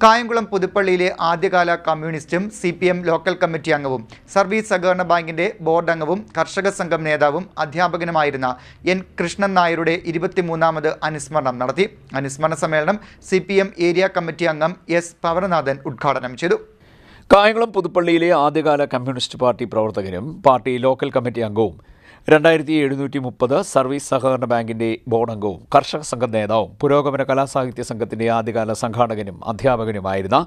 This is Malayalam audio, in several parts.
കായംകുളം പുതുപ്പള്ളിയിലെ ആദ്യകാല കമ്മ്യൂണിസ്റ്റും CPM ലോക്കൽ കമ്മിറ്റി അംഗവും സർവീസ് സഹകരണ ബാങ്കിന്റെ ബോർഡ് അംഗവും കർഷക സംഘം നേതാവും അധ്യാപകനുമായിരുന്ന N. കൃഷ്ണൻ നായരുടെ 23ാമത് അനുസ്മരണം നടത്തി. അനുസ്മരണ സമ്മേളനം CPM ഏരിയ കമ്മിറ്റി അംഗം S. പവനനാഥൻ ഉദ്ഘാടനം ചെയ്തു. കായംകുളം പുതുപ്പള്ളിയിലെ ആദ്യകാല കമ്മ്യൂണിസ്റ്റ് പാർട്ടി പ്രവർത്തകനും പാർട്ടി ലോക്കൽ കമ്മിറ്റി അംഗവും 2730 സർവീസ് സഹകരണ ബാങ്കിന്റെ ബോർഡ് അംഗവും കർഷക സംഘം നേതാവും പുരോഗമന കലാസാഹിത്യ സംഘത്തിന്റെ ആദ്യകാല സംഘാടകനും അധ്യാപകനുമായിരുന്ന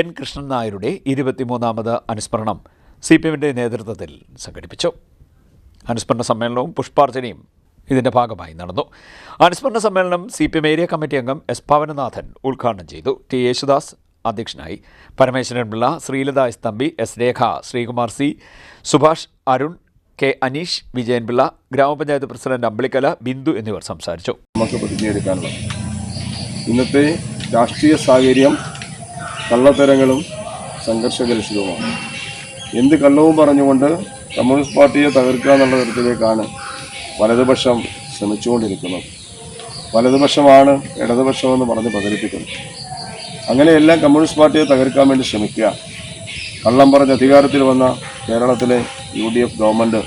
N. കൃഷ്ണൻ നായരുടെ 23ാമത് അനുസ്മരണം CPMന്റെ നേതൃത്വത്തിൽ സംഘടിപ്പിച്ചു. അനുസ്മരണ സമ്മേളനവും പുഷ്പാർച്ചനയും ഇതിന്റെ ഭാഗമായി നടന്നു. അനുസ്മരണ സമ്മേളനം CPM ഏരിയ കമ്മിറ്റി അംഗം S. പവനനാഥൻ ഉദ്ഘാടനം ചെയ്തു. T. യേശുദാസ് അധ്യക്ഷനായി. പരമേശ്വരൻ പിള്ള, ശ്രീലത S. തമ്പി, S. രേഖ, ശ്രീകുമാർ C, സുഭാഷ്, അരുൺ, K. അനീഷ്, വിജയൻ പിള്ള, ഗ്രാമപഞ്ചായത്ത് പ്രസിഡന്റ് അമ്പിളിക്കല, ബിന്ദു എന്നിവർ സംസാരിച്ചു. നമുക്ക് പ്രതിജ്ഞയെടുക്കാനുള്ള ഇന്നത്തെ രാഷ്ട്രീയ സാഹചര്യം കള്ളത്തരങ്ങളും സംഘർഷകലുഷിതവുമാണ്. എന്ത് കള്ളവും പറഞ്ഞുകൊണ്ട് കമ്മ്യൂണിസ്റ്റ് പാർട്ടിയെ തകർക്കുക എന്നുള്ള തരത്തിലേക്കാണ് വലതുപക്ഷം ശ്രമിച്ചുകൊണ്ടിരിക്കുന്നത്. വലതുപക്ഷമാണ് ഇടതുപക്ഷമെന്ന് പറഞ്ഞ് പ്രചരിപ്പിക്കുന്നത്. അങ്ങനെയെല്ലാം കമ്മ്യൂണിസ്റ്റ് പാർട്ടിയെ തകർക്കാൻ വേണ്ടി ശ്രമിക്കുക. കള്ളം പറഞ്ഞ് അധികാരത്തിൽ വന്ന കേരളത്തിലെ UDF ഗവൺമെൻറ്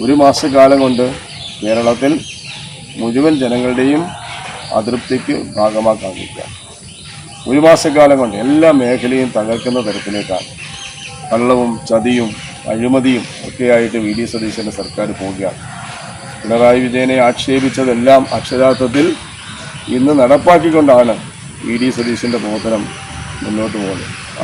ഒരു മാസക്കാലം കൊണ്ട് കേരളത്തിൽ മുഴുവൻ ജനങ്ങളുടെയും അതൃപ്തിക്ക് ഭാഗമാക്കാൻ നിൽക്കുക. ഒരു മാസക്കാലം കൊണ്ട് എല്ലാ മേഖലയും തകർക്കുന്ന തരത്തിലേക്കാണ് കള്ളവും ചതിയും അഴിമതിയും ഒക്കെയായിട്ട് VD സതീശൻ്റെ സർക്കാർ പോവുകയാണ്. പിണറായി വിജയനെ ആക്ഷേപിച്ചതെല്ലാം അക്ഷരാർത്ഥത്തിൽ ഇന്ന് നടപ്പാക്കിക്കൊണ്ടാണ് VD സതീശൻ്റെ പ്രവർത്തനം മുന്നോട്ട് പോകുന്നത്.